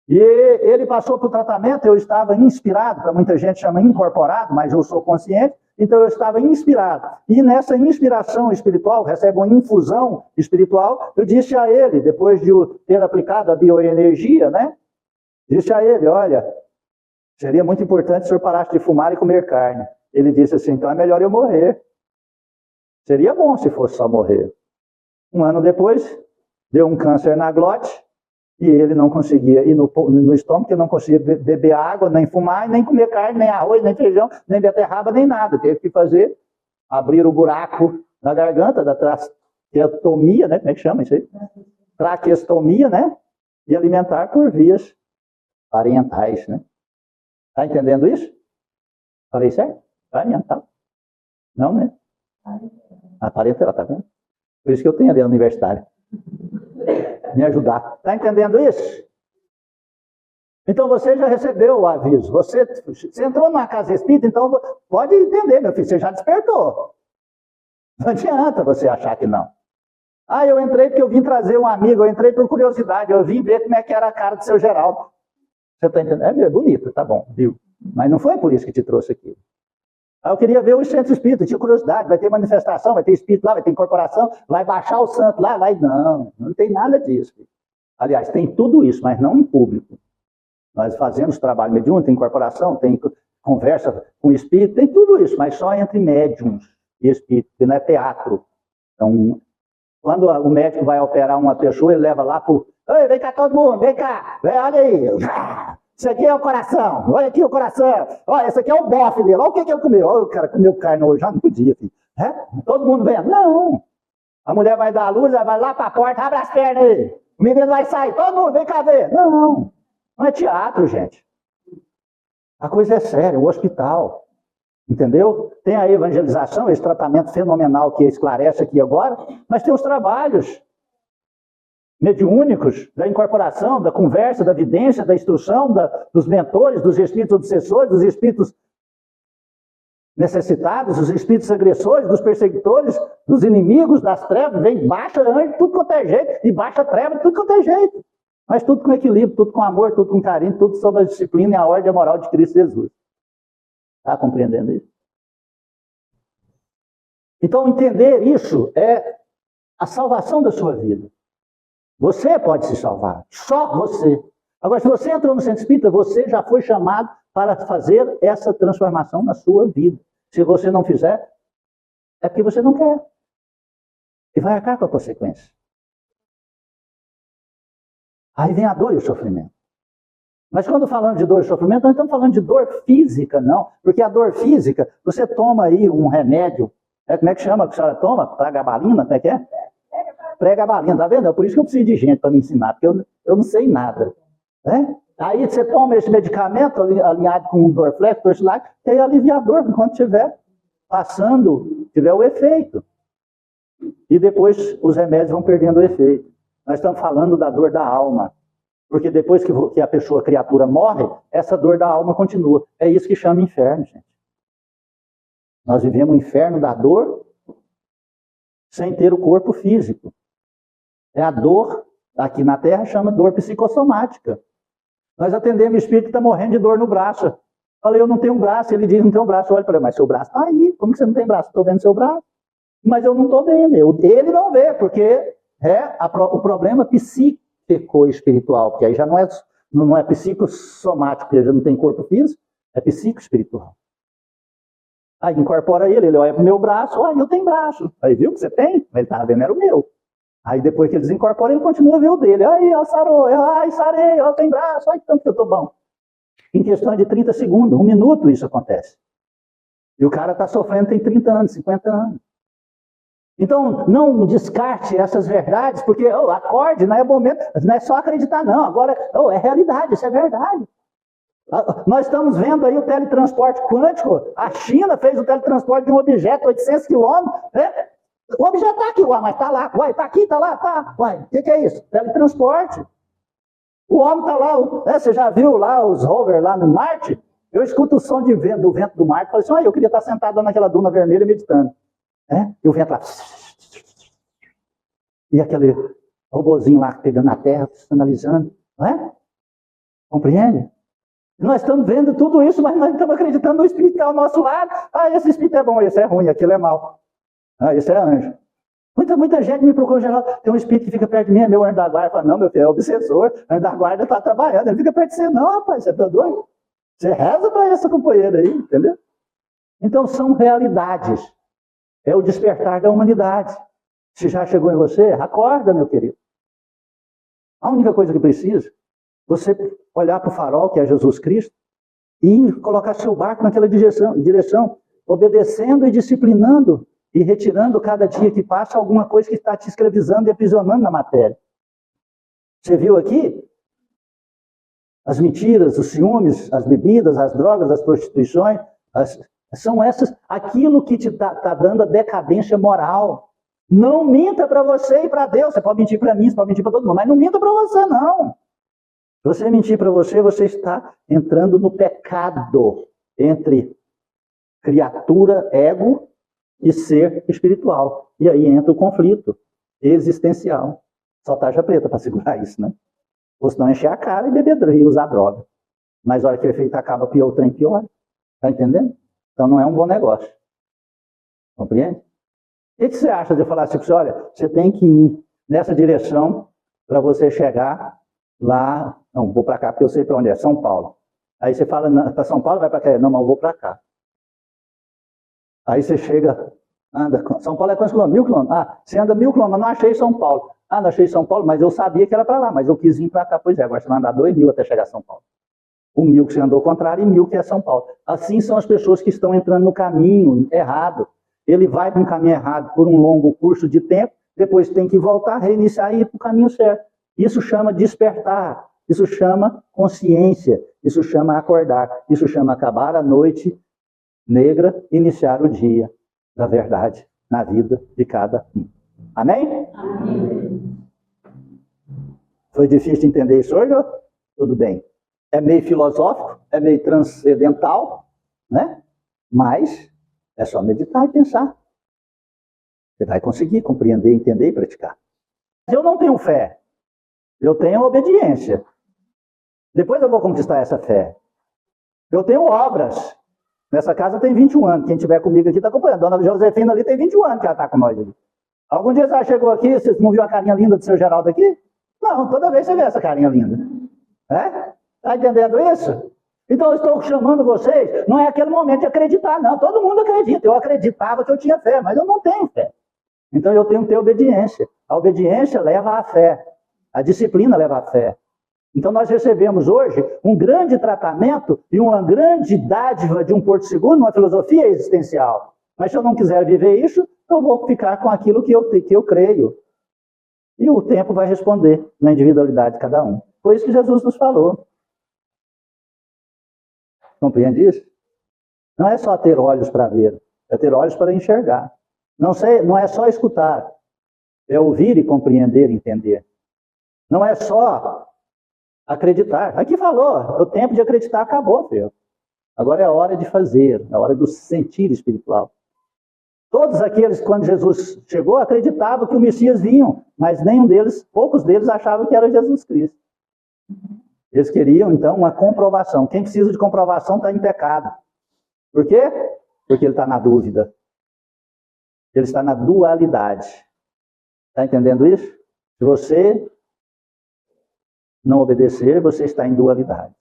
E ele passou para o tratamento, eu estava inspirado, para muita gente chama incorporado, mas eu sou consciente, então eu estava inspirado. E nessa inspiração espiritual, recebe uma infusão espiritual, eu disse a ele, depois de ter aplicado a bioenergia, né? Disse a ele, olha, seria muito importante se o senhor parasse de fumar e comer carne. Ele disse assim, então é melhor eu morrer. Seria bom se fosse só morrer. 1 ano depois, deu um câncer na glote, e ele não conseguia ir no estômago, ele não conseguia beber água, nem fumar, nem comer carne, nem arroz, nem feijão, nem beterraba, nem nada. Teve que abrir o buraco na garganta, da traqueostomia, né? Como é que chama isso aí? Traqueostomia, né? E alimentar por vias parentais, né? Está entendendo isso? Falei certo? Parental. Não, né? A parental, tá vendo? Por isso que eu tenho ali a universitária. Me ajudar. Está entendendo isso? Então você já recebeu o aviso. Você entrou numa casa espírita, então pode entender, meu filho, você já despertou. Não adianta você achar que não. Ah, eu entrei porque eu vim trazer um amigo, eu entrei por curiosidade, eu vim ver como é que era a cara do seu Geraldo. Você está entendendo? É bonito, tá bom, viu? Mas não foi por isso que te trouxe aqui. Eu queria ver o centro espírita, tinha curiosidade, vai ter manifestação, vai ter espírito lá, vai ter incorporação, vai baixar o santo lá, vai. Não tem nada disso. Aliás, tem tudo isso, mas não em público. Nós fazemos trabalho mediúnico, tem incorporação, tem conversa com o espírito, tem tudo isso, mas só entre médiums e espírito, porque não é teatro. Então, quando o médico vai operar uma pessoa, ele leva lá para o... Ei, vem cá todo mundo, vem cá, olha aí. Isso aqui é o coração. Olha aqui o coração. Olha, esse aqui é o bofe dele. Olha o que ele comeu. Olha, o cara comeu carne hoje. Já não podia, filho. É? Todo mundo vendo. Não. A mulher vai dar a luz, ela vai lá para a porta, abre as pernas aí. O menino vai sair. Todo mundo, vem cá ver. Não. Não é teatro, gente. A coisa é séria. O hospital. Entendeu? Tem a evangelização, esse tratamento fenomenal que esclarece aqui agora, mas tem os trabalhos mediúnicos da incorporação, da conversa, da vidência, da instrução, dos mentores, dos espíritos obsessores, dos espíritos necessitados, dos espíritos agressores, dos perseguidores, dos inimigos, das trevas, vem baixa anjo, tudo quanto é jeito, e baixa treva, tudo quanto é jeito. Mas tudo com equilíbrio, tudo com amor, tudo com carinho, tudo sob a disciplina e a ordem moral de Cristo Jesus. Está compreendendo isso? Então, entender isso é a salvação da sua vida. Você pode se salvar, só você. Agora, se você entrou no centro espírita, você já foi chamado para fazer essa transformação na sua vida. Se você não fizer, é porque você não quer. E vai arcar com a consequência. Aí vem a dor e o sofrimento. Mas quando falamos de dor e sofrimento, nós estamos falando de dor física, não. Porque a dor física, você toma aí um remédio, como é que chama que a senhora toma? Pregabalina, como é que é? Pregabalina, tá vendo? É por isso que eu preciso de gente para me ensinar, porque eu não sei nada. Né? Aí você toma esse medicamento alinhado com o Dorflex, Torcilac, que é aliviador, enquanto estiver passando, tiver o efeito. E depois os remédios vão perdendo o efeito. Nós estamos falando da dor da alma. Porque depois que a pessoa, a criatura, morre, essa dor da alma continua. É isso que chama inferno, gente. Nós vivemos o inferno da dor sem ter o corpo físico. É a dor, aqui na Terra, chama dor psicossomática. Nós atendemos o espírito que está morrendo de dor no braço. Falei, eu não tenho braço. Ele diz, não tenho braço. Olha para ele, mas seu braço está aí. Como que você não tem braço? Estou vendo seu braço. Mas eu não estou vendo. Ele não vê, porque o problema psíquico-espiritual, porque aí já não é psicossomático, porque já não tem corpo físico, é psico-espiritual. Aí incorpora ele olha para o meu braço, olha, eu tenho braço. Aí viu que você tem? Ele estava vendo, era o meu. Aí depois que ele desincorpora, ele continua a ver o dele. Aí, ó, sarou, ai, sarei, ó, tem braço, ai, tanto que eu estou bom. Em questão de 30 segundos, 1 minuto isso acontece. E o cara está sofrendo, tem 30 anos, 50 anos. Então, não descarte essas verdades, porque acorde, não é momento, não é só acreditar, não. Agora, é realidade, isso é verdade. Nós estamos vendo aí o teletransporte quântico. A China fez o teletransporte de um objeto 800 quilômetros. O objeto está aqui, mas está lá. Uai, está aqui, está lá, está. Uai, o que é isso? Teletransporte. O homem está lá. Você já viu lá os rovers lá no Marte? Eu escuto o som do vento do Marte. Falei assim, eu queria estar sentado naquela duna vermelha meditando. E o vento lá. E aquele robozinho lá pegando a terra, analisando. Não é? Compreende? Nós estamos vendo tudo isso, mas nós estamos acreditando no espírito que está ao nosso lado. Esse espírito é bom, esse é ruim, aquele é mau. Esse é anjo. Muita gente me procura, geral, tem um espírito que fica perto de mim, é meu anjo da guarda. Fala, não, meu filho, é obsessor, o anjo da guarda está trabalhando. Ele fica perto de você, não, rapaz, você está doido? Você reza para essa companheira aí, entendeu? Então são realidades. É o despertar da humanidade. Se já chegou em você, acorda, meu querido. A única coisa que precisa, você olhar para o farol, que é Jesus Cristo, e colocar seu barco naquela direção, obedecendo e disciplinando, e retirando cada dia que passa alguma coisa que está te escravizando e aprisionando na matéria. Você viu aqui? As mentiras, os ciúmes, as bebidas, as drogas, as prostituições, são essas, aquilo que te está dando a decadência moral. Não minta para você e para Deus. Você pode mentir para mim, você pode mentir para todo mundo, mas não minta para você, não. Se você mentir para você, você está entrando no pecado entre criatura, ego e ser espiritual. E aí entra o conflito existencial. Só tarja preta para segurar isso, né? Ou senão encher a cara e beber e usar droga. Mas a hora que o efeito acaba, o trem piora. Está entendendo? Então não é um bom negócio. Compreende? O que você acha de eu falar assim, olha, você tem que ir nessa direção para você chegar lá, não, vou para cá porque eu sei para onde é, São Paulo. Aí você fala, para São Paulo, vai para cá, não, mas eu vou para cá. Aí você chega, anda, São Paulo é quantos quilômetros? 1000 quilômetros. Você anda 1000 quilômetros, mas não achei São Paulo. Não achei São Paulo, mas eu sabia que era para lá, mas eu quis vir para cá. Pois é, agora você vai andar 2000 até chegar a São Paulo. O 1000 que você andou contrário e 1000 que é São Paulo. Assim são as pessoas que estão entrando no caminho errado. Ele vai para um caminho errado por um longo curso de tempo, depois tem que voltar, reiniciar e ir para o caminho certo. Isso chama despertar, isso chama consciência, isso chama acordar, isso chama acabar a noite negra, iniciar o dia da verdade na vida de cada um. Amém? Amém. Foi difícil de entender isso hoje? Tudo bem. É meio filosófico, é meio transcendental, né? Mas é só meditar e pensar. Você vai conseguir compreender, entender e praticar. Eu não tenho fé. Eu tenho obediência. Depois eu vou conquistar essa fé. Eu tenho obras. Nessa casa tem 21 anos. Quem estiver comigo aqui está acompanhando. Dona Josefina ali tem 21 anos que ela está com nós ali. Algum dia você chegou aqui, você não viu a carinha linda do seu Geraldo aqui? Não, toda vez você vê essa carinha linda. Está entendendo isso? Então eu estou chamando vocês, não é aquele momento de acreditar, não. Todo mundo acredita. Eu acreditava que eu tinha fé, mas eu não tenho fé. Então eu tenho que ter obediência. A obediência leva à fé. A disciplina leva à fé. Então nós recebemos hoje um grande tratamento e uma grande dádiva de um porto seguro, uma filosofia existencial. Mas se eu não quiser viver isso, eu vou ficar com aquilo que eu creio. E o tempo vai responder na individualidade de cada um. Foi isso que Jesus nos falou. Compreende isso? Não é só ter olhos para ver, é ter olhos para enxergar. Não é só escutar, é ouvir e compreender e entender. Não é só acreditar. Aqui falou, o tempo de acreditar acabou, filho. Agora é a hora de fazer, é a hora do sentir espiritual. Todos aqueles, quando Jesus chegou, acreditavam que o Messias vinha, mas nenhum deles, poucos deles achavam que era Jesus Cristo. Eles queriam, então, uma comprovação. Quem precisa de comprovação está em pecado. Por quê? Porque ele está na dúvida. Ele está na dualidade. Está entendendo isso? Se você não obedecer, você está em dualidade.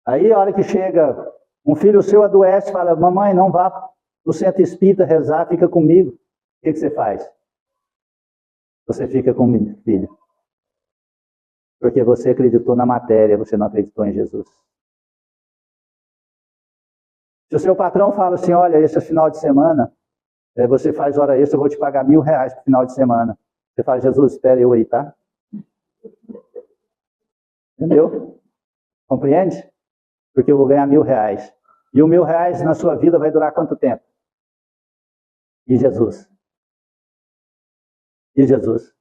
Aí, a hora que chega um filho seu adoece, fala, mamãe, não vá no centro espírita rezar, fica comigo. O que você faz? Você fica comigo, filho. Porque você acreditou na matéria, você não acreditou em Jesus. Se o seu patrão fala assim, olha, esse final de semana, você faz hora extra, eu vou te pagar R$1.000 pro final de semana. Você fala, Jesus, espera eu aí, tá? Entendeu? Compreende? Porque eu vou ganhar R$1.000. E o R$1.000 na sua vida vai durar quanto tempo? E Jesus? E Jesus?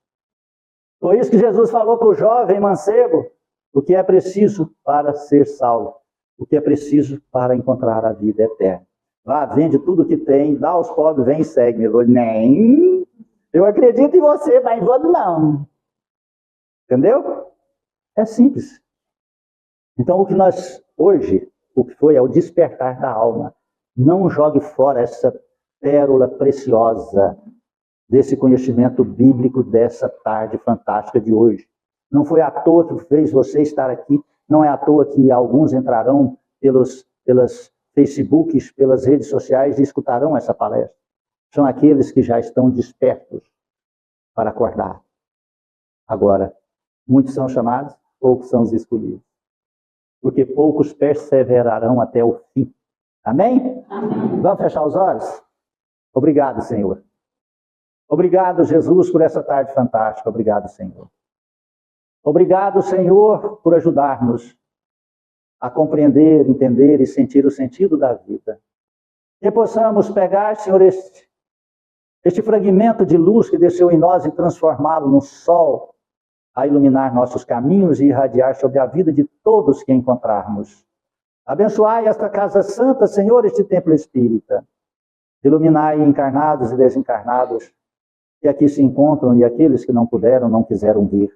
Foi isso que Jesus falou para o jovem mancebo, o que é preciso para ser salvo, o que é preciso para encontrar a vida eterna. Vá, vende tudo que tem, dá aos pobres, vem e segue-me. Eu vou, nem, eu acredito em você, mas vou não. Entendeu? É simples. Então o que nós, hoje, o que foi é o despertar da alma. Não jogue fora essa pérola preciosa desse conhecimento bíblico dessa tarde fantástica de hoje. Não foi à toa que fez você estar aqui, não é à toa que alguns entrarão pelas Facebooks, pelas redes sociais e escutarão essa palestra. São aqueles que já estão despertos para acordar. Agora, muitos são chamados, poucos são os escolhidos. Porque poucos perseverarão até o fim. Amém? Amém. Vamos fechar os olhos? Obrigado, Senhor. Obrigado, Jesus, por essa tarde fantástica. Obrigado, Senhor. Obrigado, Senhor, por ajudar-nos a compreender, entender e sentir o sentido da vida. Que possamos pegar, Senhor, este fragmento de luz que desceu em nós e transformá-lo num sol a iluminar nossos caminhos e irradiar sobre a vida de todos que encontrarmos. Abençoai esta casa santa, Senhor, este templo espírita. Iluminai encarnados e desencarnados que aqui se encontram e aqueles que não puderam, não quiseram vir.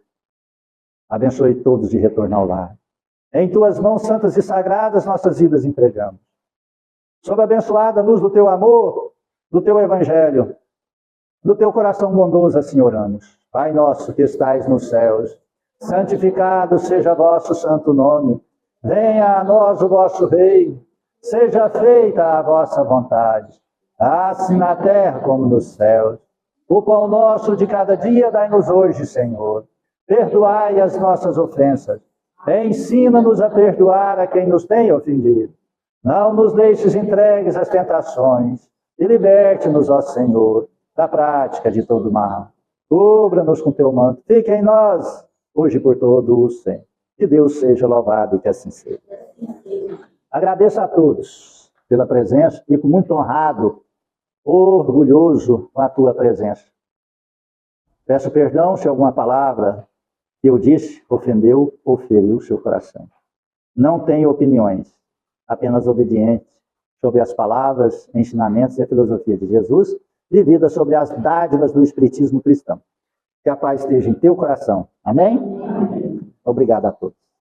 Abençoe todos de retorno ao lar. Em tuas mãos santas e sagradas nossas vidas entregamos. Sob a abençoada luz do teu amor, do teu evangelho, do teu coração bondoso assim oramos. Pai nosso que estais nos céus, santificado seja vosso santo nome. Venha a nós o vosso reino. Seja feita a vossa vontade, assim na terra como nos céus. O pão nosso de cada dia dai-nos hoje, Senhor. Perdoai as nossas ofensas, Ensina-nos a perdoar a quem nos tem ofendido. Não nos deixes entregues às tentações e liberte-nos, ó Senhor, da prática de todo mal. Cubra-nos com teu manto. Fique em nós, hoje e por todo o sempre. Que Deus seja louvado e que assim seja. Agradeço a todos pela presença. Fico muito honrado, orgulhoso com a tua presença. Peço perdão se alguma palavra que eu disse ofendeu ou feriu o seu coração. Não tenho opiniões, apenas obediente sobre as palavras, ensinamentos e a filosofia de Jesus, vivida sobre as dádivas do Espiritismo cristão. Que a paz esteja em teu coração. Amém? Obrigado a todos.